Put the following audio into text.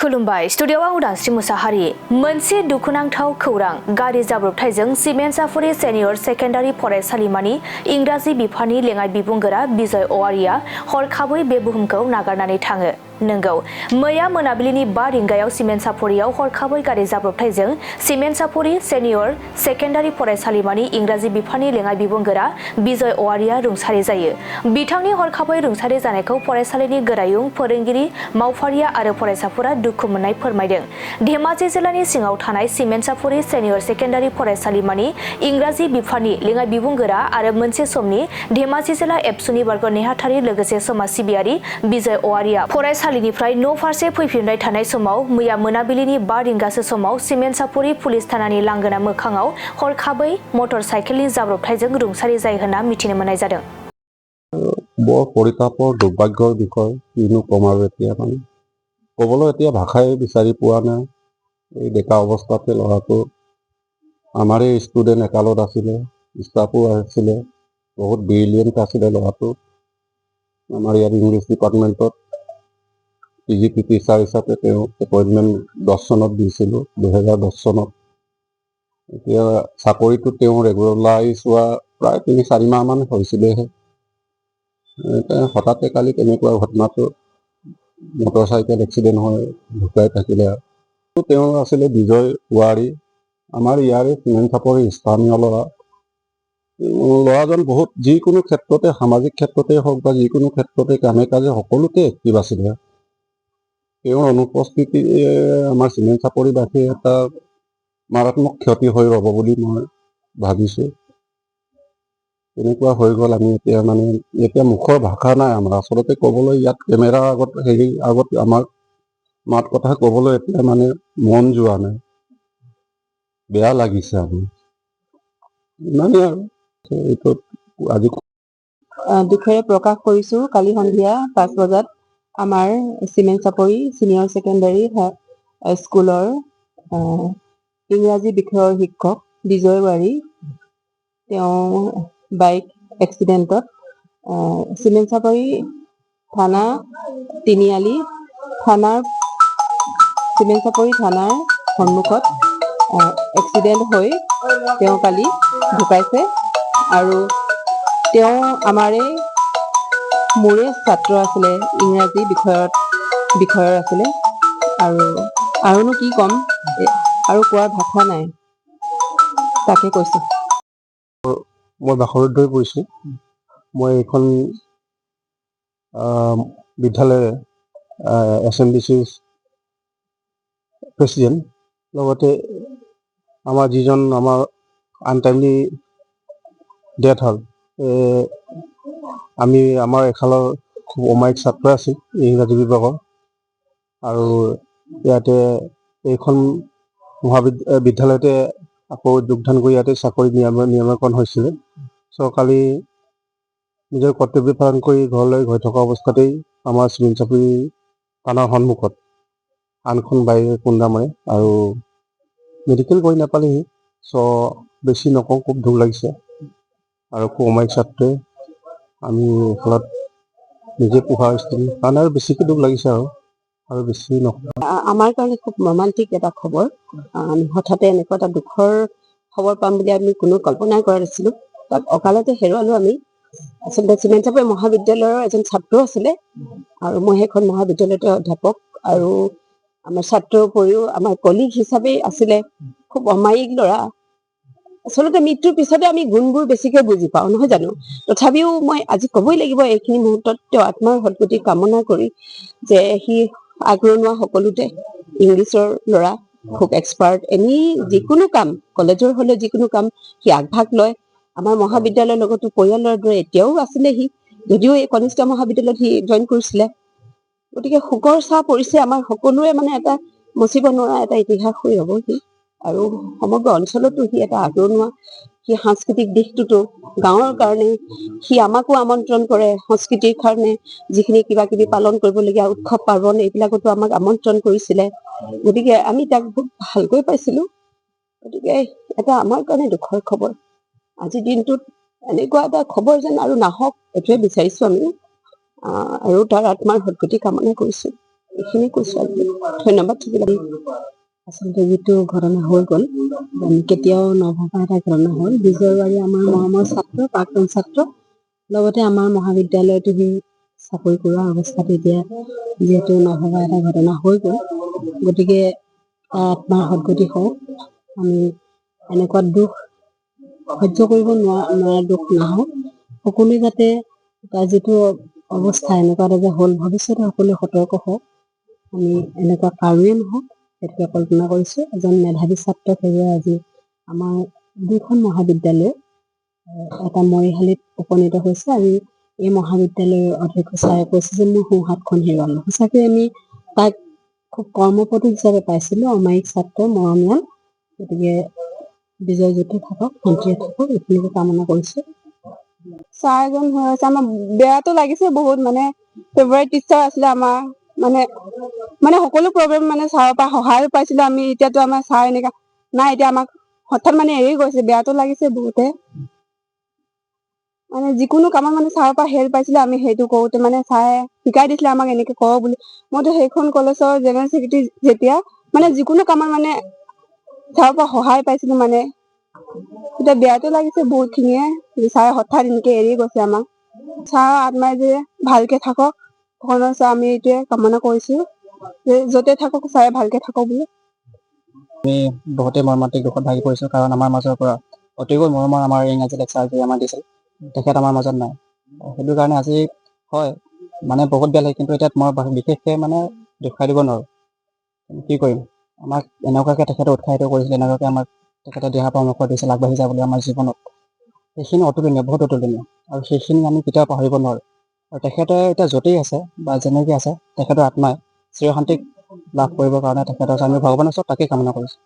खुलुमबाय स्टुडियोआव आं उदांस्रि मुसाहारि मोनसे दुखुनांथाव खौरां गारि जाब्रबथायजों सिमेन्साफुरि सेनियर सेकेन्डारि फरायसालिमानि इंराजि बिफाननि लेङाइ बिबुंगोरा बिजय औवारिया हरखाबै बे बुहुमखौ नागारनानै थाङो। नंगौ मैया मोनाबिलिनि 5 रिंगायाव सिमेन्साफुरियाव हरखाबै गारि जाब्रबथायजों सिमेन्साफुरि सेनियर सेकेन्डारि फरायसालिमानि इंराजि बिफाननि लेङाइ बिबुंगोरा बिजय औवारिया रुंसारि जायो। बिथांनि हरखाबै रुंसारि जानायखौ फरायसालिनि गोरायुं फोरोंगिरि मावफारिया आरो फरायसाफोरा दुखु मोननाय फोरमायदों। धेमाजि जिल्लानि सिङाव थानाय सिमेन्साफुरि सेनियर सेकेन्डारि फरायसालिमानि इंराजि बिफाननि लेङाइ बिबुंगोरा आरो मोनसे समनि धेमाजि जिल्ला एबसुनि बारग' नेहाथारि लोगोसे समाज सिबियारि बिजय औवारिया फरायसालिनिफ्राय न' फारसे फैफिनबाय थानाय समाव मैया मोनाबिलिनि 5 रिंगासो समाव सिमेन्साफुरि पुलिस थानानि लांगोना मोखाङाव हरखाबै मटर साइकेलनि जाब्रबथायजों रुंसारि जायो होनना मिथिनो मोननाय जादों। বৰ পৰিতাপৰ দুৰ্ভাগ্যৰ বিষয় কিনো কম আৰু এতিয়া মানে ক'বলৈ এতিয়া ভাষাই বিচাৰি পোৱা নাই। এই ডেকা অৱস্থাতে ল'ৰাটো আমাৰে ষ্টুডেণ্ট একালত আছিলে, ষ্টাফো আছিলে, বহুত ব্ৰিলিয়েণ্ট আছিলে ল'ৰাটো। আমাৰ ইয়াত ইংলিছ ডিপাৰ্টমেণ্টত PGP টিচাৰ হিচাপে তেওঁ এপইণ্টমেণ্ট 10 চনত দিছিলোঁ, 2010 চনত। এতিয়া চাকৰিটো তেওঁ ৰেগুলাৰাইজ হোৱা প্ৰায় 3-4 মাহমান হৈছিলেহে। হঠাতে কালি তেনেকুৱা ঘটনাটো মটৰ চাইকেল এক্সিডেণ্ট হৈ ঢুকাই থাকিলে। তেওঁ আছিলে বিজয় औৱাৰী, আমাৰ ইয়াৰে চিমেন্সাফুৰিৰ স্থানীয় ল'ৰাজন বহুত যিকোনো ক্ষেত্ৰতে সামাজিক ক্ষেত্ৰতে হওক বা যিকোনো ক্ষেত্ৰতে কামে কাজে সকলোতে এক্টিভ আছিলে। তেওঁৰ অনুপস্থিতি আমাৰ চিমেন্সাফুৰিবাসীৰ এটা মাৰাত্মক ক্ষতি হৈ ৰ'ব বুলি মই ভাবিছোঁ। তেনেকুৱা হৈ গ'ল। আমি এতিয়া মুখৰ ভাষা নাই আমাৰ আচলতে ক'বলৈ, ইয়াত কেমেৰাৰ আগত আমাৰ মাত কথা ক'বলৈ এতিয়া মন যোৱা নাই, বেয়া লাগিছে। আমি ইমানেই আৰু এইটো আজি দুখেৰে প্ৰকাশ কৰিছোঁ। কালি সন্ধিয়া 5 বজাত আমাৰ চিমেন্সাফুৰি ছিনিয়ৰ ছেকেণ্ডাৰী স্কুলৰ ইংৰাজী বিষয়ৰ শিক্ষক বিজয় औৱাৰী, তেওঁ বাইক এক্সিডেণ্টত চিমেন্সাফুৰি থানা তিনিআলি চিমেন্সাফুৰি থানাৰ সন্মুখত এক্সিডেণ্ট হৈ তেওঁ কালি ঢুকাইছে। আৰু তেওঁ মোৰে ছাত্ৰ আছিলে, ইংৰাজী বিষয়ৰ আছিলে। আৰুনো কি ক'ম, আৰু কোৱাৰ ভাষা নাই, তাকে কৈছোঁ। মই বাখৰত হৈ পৰিছোঁ। মই এইখন বিদ্যালয়ৰ SMDC প্ৰেচিডেণ্ট, লগতে আমাৰ যিজন আনটাইমলি ডেথ হ'ল, আমাৰ এফালৰ খুব অমায়িক ছাত্ৰ আছিল ইংৰাজী বিভাগৰ। আৰু ইয়াতে এইখন বিদ্যালয়তে আকৌ যোগদান কৰি ইয়াতে চাকৰি নিয়ামকৰণ হৈছিলে। কালি নিজৰ কৰ্তব্য পালন কৰি ঘৰলৈ গৈ থকা অৱস্থাতেই আমাৰ চিমেন্সাফুৰি থানাৰ সন্মুখত আনখন বাইক খুন্দা মাৰে আৰু মেডিকেল গৈ নাপালেহি। বেছি নকওঁ, খুব দুখ লাগিছে। আৰু খুব অমায়িক ছাত্ৰই আমি ফলত নিজে পঢ়া ষ্টুডেণ্ট কাৰণে আৰু বেছিকৈ দুখ লাগিছে। আৰু বেছি নকওঁ। আমাৰ কাৰণে খুব মৰ্মান্তিক এটা খবৰ। আমি হঠাতে এনেকুৱা এটা দুখৰ খবৰ পাম বুলি আমি কোনো কল্পনাই কৰা নাছিলোঁ। তাক অকালতে হেৰুৱালোঁ আমি। আচলতে চিমেন্সাফুৰি মহাবিদ্যালয়ৰ এজন ছাত্ৰ আছিলে, আৰু মই সেইখন মহাবিদ্যালয়তে অধ্যাপক, আৰু আমাৰ ছাত্ৰৰ উপৰিও আমাৰ কলিগ হিচাপে আছিলে। খুব অমায়িক ল'ৰা। আচলতে মৃত্যুৰ পিছতে আমি গুণবোৰ বেছিকৈ বুজি পাওঁ, নহয় জানো? তথাপিও মই আজি ক'বই লাগিব, এইখিনি মুহূৰ্তত তেওঁ আত্মাৰ সদ্গতি কামনা কৰি, যে সি আগৰণুৱা সকলোতে ইংলিছৰ ল'ৰা, খুব এক্সপাৰ্ট। যিকোনো কাম, কলেজৰ হ'লে যিকোনো কাম সি আগভাগ লয়। আমাৰ মহাবিদ্যালয়ৰ লগতো পৰিয়ালৰ দৰে এতিয়াও আছিলে সি, যদিও এই কনিষ্ঠ মহাবিদ্যালয়ত সি জইন কৰিছিলে। গতিকে শোকৰ চাহ পৰিছে আমাৰ সকলোৰে, এটা মচিব নোৱাৰা এটা ইতিহাস হৈ ৰ'ব সি। আৰু সমগ্ৰ অঞ্চলতো সি এটা আগৰণুৱা। সি সাংস্কৃতিক দিশটোতো গাঁৱৰ কাৰণে সি আমাকো আমন্ত্ৰণ কৰে, সংস্কৃতিৰ কাৰণে যিখিনি কিবা কিবি পালন কৰিবলগীয়া উৎসৱ পাৰ্বণ এইবিলাকতো আমাক আমন্ত্ৰণ কৰিছিলে। গতিকে আমি তাক খুব ভালকৈ পাইছিলোঁ। গতিকে এটা আমাৰ কাৰণে দুখৰ খবৰ। আজিৰ দিনটোত এনেকুৱা এটা খবৰ যেন আৰু নাহক, এইটোৱে বিচাৰিছোঁ আমি। আৰু তাৰ আত্মাৰ সদ্গতি কামনা কৰিছোঁ। এইখিনি কৈছোঁ আজি। ধন্যবাদ থাকিলে। আচলতে যিটো ঘটনা হৈ গ'ল, আমি কেতিয়াও নভবা এটা ঘটনা হ'ল। বিজয় অৱাৰী আমাৰ মৰমৰ ছাত্ৰ, প্ৰাক্তন ছাত্ৰ, লগতে আমাৰ মহাবিদ্যালয়তো সি চাকৰি কৰা অৱস্থাত এতিয়া যিহেতু নভবা এটা ঘটনা হৈ গ'ল, গতিকে তাৰ আত্মাৰ সদ্গতি হওক। আমি এনেকুৱা দুখ সহ্য কৰিব নোৱাৰা দুখ নাহক। সকলোৱে যাতে তাৰ যিটো অৱস্থা এনেকুৱা এটা যে হ'ল, ভৱিষ্যতে সকলোৱে সতৰ্ক হওক। আমি এনেকুৱা কাৰোৱে নহওক সেইটোকে কল্পনা কৰিছোঁ। এজন মেধাৱী ছাত্ৰক হেৰুৱাই আজি আমাৰ দুখন মহাবিদ্যালয় এটা মৰিশালীত উপনীত হৈছে। আমি এই মহাবিদ্যালয়ৰ অধ্যক্ষ ছাৰে কৈছে যে মোৰ সোঁহাতখন হেৰুৱালোঁ। সঁচাকৈ আমি তাক খুব কৰ্মপটু হিচাপে পাইছিলোঁ, অমায়িক ছাত্ৰ, মৰমীয়াল। গতিকে বিজয় য'তে থাকক, শান্তিৰে থাকক, এইখিনিকে কামনা কৰিছোঁ। ছাৰ এজন হৈছে আমাৰ বেয়াটো লাগিছে বহুত, মানে ফেভাৰিট টিচাৰ আছিলে আমাৰ, মানে সকলো প্ৰগ্ৰেম মানে ছাৰৰ পৰা সহায়ো পাইছিলোঁ আমি। এতিয়াতো আমাৰ ছাৰ এনেকা নাই, এতিয়া আমাক হঠাৎ মানে এৰি গৈছে, বেয়াটো লাগিছে বহুতে। মানে যিকোনো কামত মানে ছাৰৰ পৰা হেল্প পাইছিলোঁ আমি, সেইটো কৰোঁতে মানে ছাৰে শিকাই দিছিলে আমাক এনেকে কৰ বুলি। মইতো সেইখন কলেজৰ জেনেৰেল ছেক্ৰেটাৰী যেতিয়া, মানে যিকোনো কামত মানে ছাৰৰ পৰা সহায় পাইছিলোঁ মানে। এতিয়া বেয়াটো লাগিছে বহুতখিনিয়ে, ছাৰে হঠাৎ এনেকে এৰি গৈছে আমাক। ছাৰৰ আত্মাই যে ভালকে থাকক, ভগৱানৰ ওচৰত আমি এইটোৱে কামনা কৰিছোঁ যে য'তে থাকক ছাৰে ভালকে থাকক বুলি। আমি বহুতেই মৰ্মান্তিক দুখত ভাগি পৰিছোঁ, কাৰণ আমাৰ মাজৰ পৰা অতিকৈ মৰমৰ আমাৰ ইংৰাজী লেকচাৰ যি আমাৰ দিছিল, তেখেত আমাৰ মাজত নাই। সেইটো কাৰণে আজি হয় মানে বহুত বেয়া লাগে, কিন্তু এতিয়া মই বিশেষকৈ মানে দেখুৱাই দিব নোৱাৰোঁ। কি কৰিম, আমাক এনেকুৱাকৈ তেখেতে উৎসাহিত কৰিছিল, এনেকুৱাকৈ আমাক তেখেতে দিহা পৰামৰ্শ দিছিল আগবাঢ়ি যাবলৈ আমাৰ জীৱনত। সেইখিনি অতুলনীয়, বহুত অতুলনীয়, আৰু সেইখিনি আমি কেতিয়াও পাহৰিব নোৱাৰোঁ। আৰু তেখেতে এতিয়া য'তেই আছে বা যেনেকৈ আছে, তেখেতৰ আত্মাই চিৰশান্তি লাভ কৰিবৰ কাৰণে তেখেতৰ আমি ভগৱানৰ ওচৰত তাকেই কামনা কৰিছোঁ।